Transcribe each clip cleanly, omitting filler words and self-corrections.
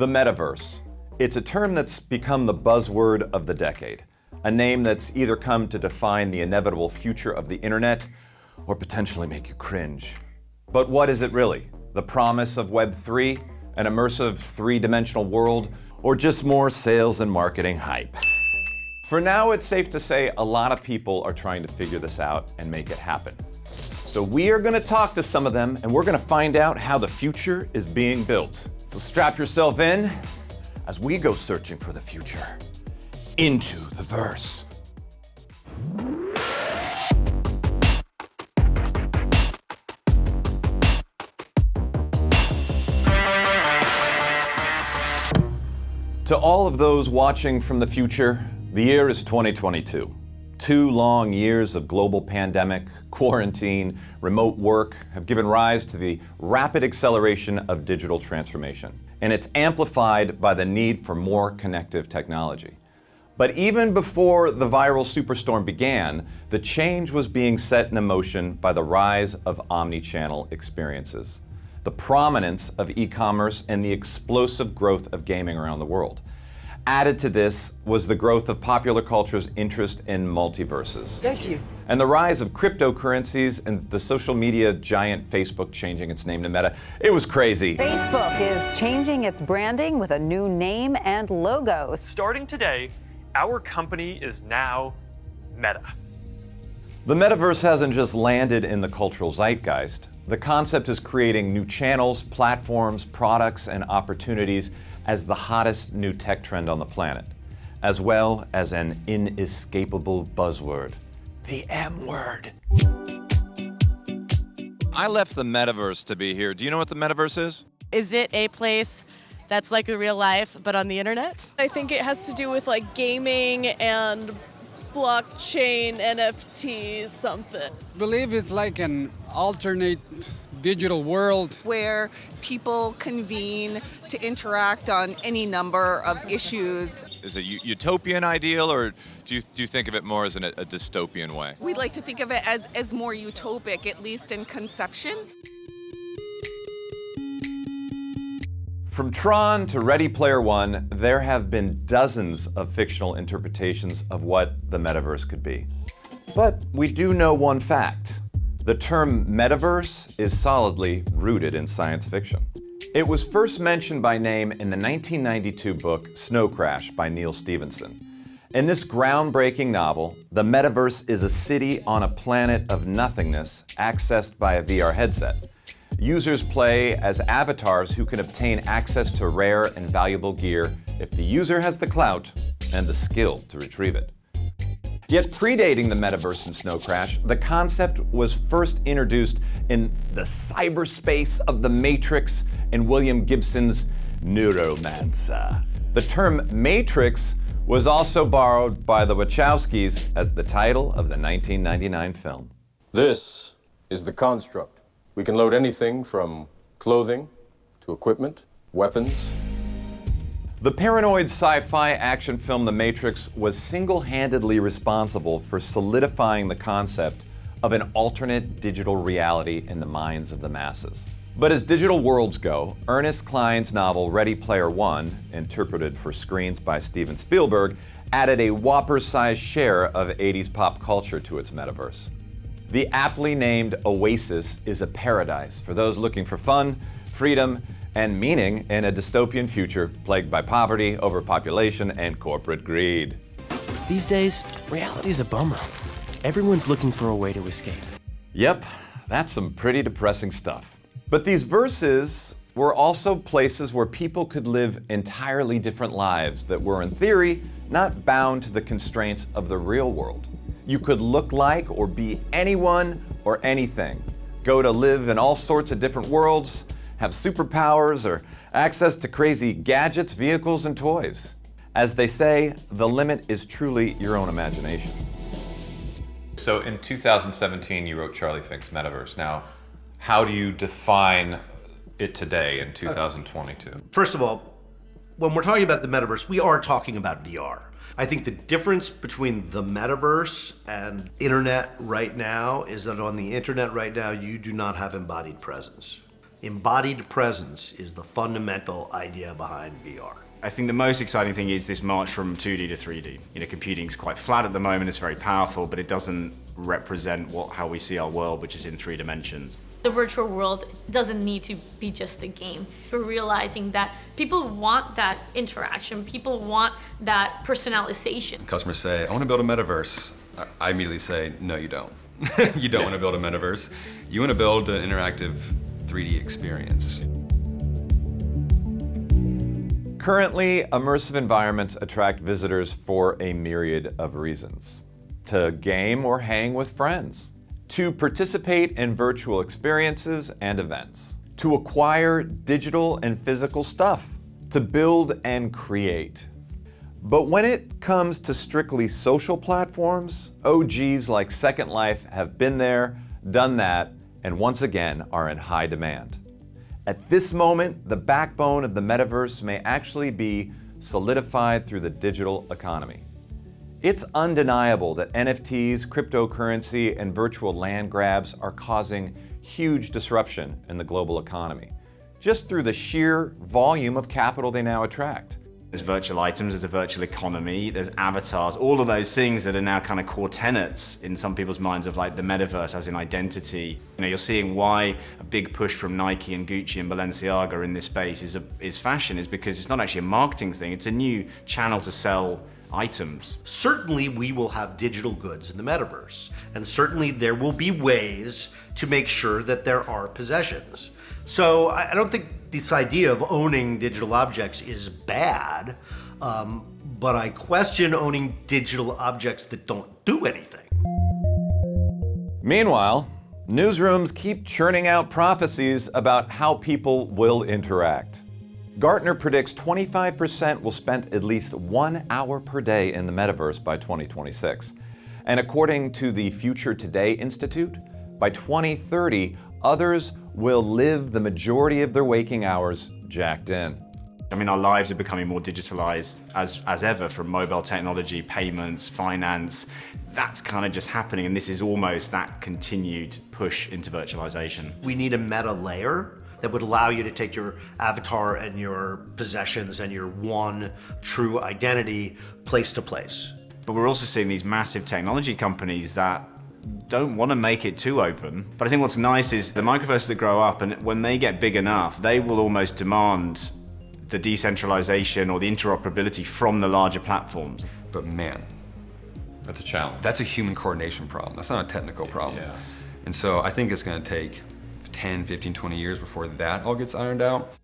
The metaverse. It's a term that's become the buzzword of the decade, a name that's either come to define the inevitable future of the internet or potentially make you cringe. But what is it really? The promise of Web 3, an immersive three-dimensional world, or just more sales and marketing hype? For now, it's safe to say a lot of people are trying to figure this out and make it happen. So we are going to talk to some of them, and we're going to find out how the future is being built. So strap yourself in as we go searching for the future into the verse. To all of those watching from the future, the year is 2022. 2 long years of global pandemic, quarantine, remote work have given rise to the rapid acceleration of digital transformation, and it's amplified by the need for more connective technology. But even before the viral superstorm began, the change was being set in motion by the rise of omni-channel experiences, the prominence of e-commerce, and the explosive growth of gaming around the world. Added to this was the growth of popular culture's interest in multiverses. Thank you. And the rise of cryptocurrencies and the social media giant Facebook changing its name to Meta. It was crazy. Facebook is changing its branding with a new name and logo. Starting today, our company is now Meta. The metaverse hasn't just landed in the cultural zeitgeist. The concept is creating new channels, platforms, products, and opportunities as the hottest new tech trend on the planet, as well as an inescapable buzzword, the M word. I left the metaverse to be here. Do you know what the metaverse is? Is it a place that's like a real life, but on the internet? I think it has to do with like gaming and blockchain, NFTs, something. I believe it's like an alternate digital world where people convene to interact on any number of issues. Is it utopian ideal, or do you think of it more as a dystopian way? We'd like to think of it as more utopic, at least in conception. From Tron to Ready Player One, there have been dozens of fictional interpretations of what the metaverse could be. But we do know one fact. The term metaverse is solidly rooted in science fiction. It was first mentioned by name in the 1992 book Snow Crash by Neil Stephenson. In this groundbreaking novel, the metaverse is a city on a planet of nothingness accessed by a VR headset. Users play as avatars who can obtain access to rare and valuable gear if the user has the clout and the skill to retrieve it. Yet predating the metaverse in Snow Crash, the concept was first introduced in the cyberspace of the Matrix in William Gibson's Neuromancer. The term Matrix was also borrowed by the Wachowskis as the title of the 1999 film. This is the construct. We can load anything from clothing to equipment, weapons. The paranoid sci-fi action film The Matrix was single-handedly responsible for solidifying the concept of an alternate digital reality in the minds of the masses. But as digital worlds go, Ernest Cline's novel Ready Player One, interpreted for screens by Steven Spielberg, added a whopper-sized share of 80s pop culture to its metaverse. The aptly named Oasis is a paradise for those looking for fun, freedom, and meaning in a dystopian future plagued by poverty, overpopulation, and corporate greed. These days, reality is a bummer. Everyone's looking for a way to escape. Yep, that's some pretty depressing stuff. But these verses were also places where people could live entirely different lives that were, in theory, not bound to the constraints of the real world. You could look like or be anyone or anything, go to live in all sorts of different worlds, have superpowers, or access to crazy gadgets, vehicles, and toys. As they say, the limit is truly your own imagination. So in 2017, you wrote Charlie Fink's Metaverse. Now, how do you define it today in 2022? First of all, when we're talking about the metaverse, we are talking about VR. I think the difference between the metaverse and internet right now is that on the internet right now, you do not have embodied presence. Embodied presence is the fundamental idea behind VR. I think the most exciting thing is this march from 2D to 3D. Computing's quite flat at the moment, it's very powerful, but it doesn't represent how we see our world, which is in 3 dimensions. The virtual world doesn't need to be just a game. We're realizing that people want that interaction, people want that personalization. Customers say, I want to build a metaverse. I immediately say, no, you don't. You don't want to build a metaverse. You want to build an interactive 3D experience. Currently, immersive environments attract visitors for a myriad of reasons. To game or hang with friends, to participate in virtual experiences and events, to acquire digital and physical stuff, to build and create. But when it comes to strictly social platforms, OGs like Second Life have been there, done that, and once again are in high demand. At this moment, the backbone of the metaverse may actually be solidified through the digital economy. It's undeniable that NFTs, cryptocurrency, and virtual land grabs are causing huge disruption in the global economy, just through the sheer volume of capital they now attract. There's virtual items, there's a virtual economy, there's avatars, all of those things that are now kind of core tenets in some people's minds of like the metaverse as an identity. You're seeing why a big push from Nike and Gucci and Balenciaga in this space is fashion, is because it's not actually a marketing thing, it's a new channel to sell items. Certainly we will have digital goods in the metaverse, and certainly there will be ways to make sure that there are possessions. So I don't think this idea of owning digital objects is bad, but I question owning digital objects that don't do anything. Meanwhile, newsrooms keep churning out prophecies about how people will interact. Gartner predicts 25% will spend at least 1 hour per day in the metaverse by 2026. And according to the Future Today Institute, by 2030, others will live the majority of their waking hours jacked in. Our lives are becoming more digitalized as ever, from mobile technology, payments, finance. That's kind of just happening, and this is almost that continued push into virtualization. We need a meta layer that would allow you to take your avatar and your possessions and your one true identity place to place. But we're also seeing these massive technology companies that don't want to make it too open. But I think what's nice is the microverses that grow up, and when they get big enough, they will almost demand the decentralization or the interoperability from the larger platforms. But man, that's a challenge. That's a human coordination problem. That's not a technical problem. Yeah. And so I think it's going to take 10, 15, 20 years before that all gets ironed out.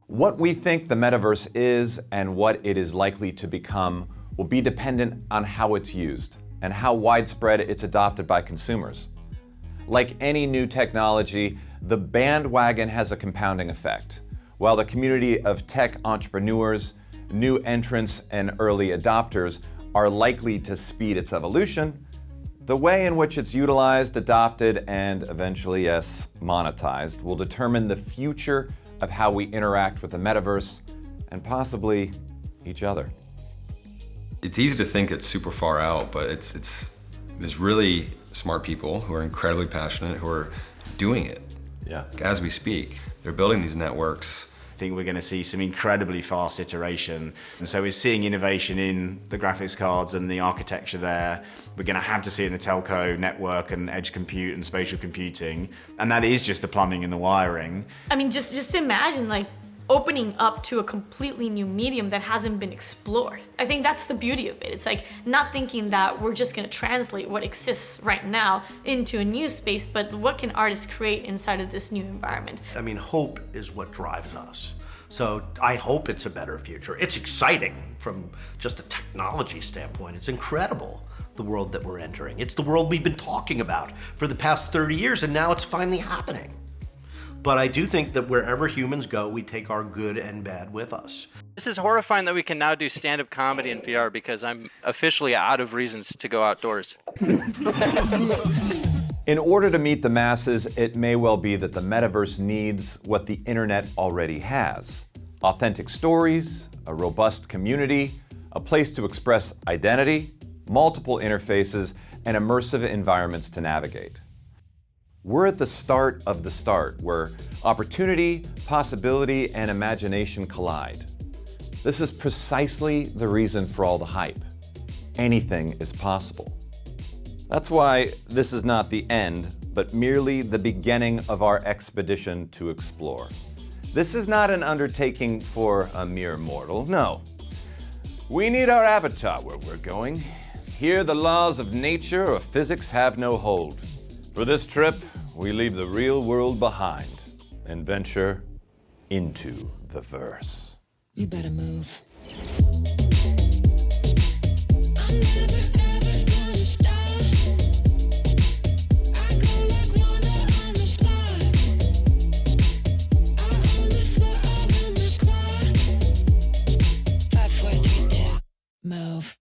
What we think the metaverse is and what it is likely to become will be dependent on how it's used and how widespread it's adopted by consumers. Like any new technology, the bandwagon has a compounding effect. While the community of tech entrepreneurs, new entrants, and early adopters are likely to speed its evolution, the way in which it's utilized, adopted, and eventually, yes, monetized will determine the future of how we interact with the metaverse and possibly each other. It's easy to think it's super far out, but there's really smart people who are incredibly passionate who are doing it. Yeah. As we speak, they're building these networks. I think we're going to see some incredibly fast iteration. And so we're seeing innovation in the graphics cards and the architecture there. We're going to have to see it in the telco network and edge compute and spatial computing. And that is just the plumbing and the wiring. Just imagine opening up to a completely new medium that hasn't been explored. I think that's the beauty of it. It's not thinking that we're just going to translate what exists right now into a new space, but what can artists create inside of this new environment? Hope is what drives us. So I hope it's a better future. It's exciting from just a technology standpoint. It's incredible, the world that we're entering. It's the world we've been talking about for the past 30 years, and now it's finally happening. But I do think that wherever humans go, we take our good and bad with us. This is horrifying that we can now do stand-up comedy in VR because I'm officially out of reasons to go outdoors. In order to meet the masses, it may well be that the metaverse needs what the internet already has: authentic stories, a robust community, a place to express identity, multiple interfaces, and immersive environments to navigate. We're at the start of the start, where opportunity, possibility, and imagination collide. This is precisely the reason for all the hype. Anything is possible. That's why this is not the end, but merely the beginning of our expedition to explore. This is not an undertaking for a mere mortal, no. We need our avatar where we're going. Here the laws of nature or physics have no hold. For this trip, we leave the real world behind and venture into the verse. You better move. Move.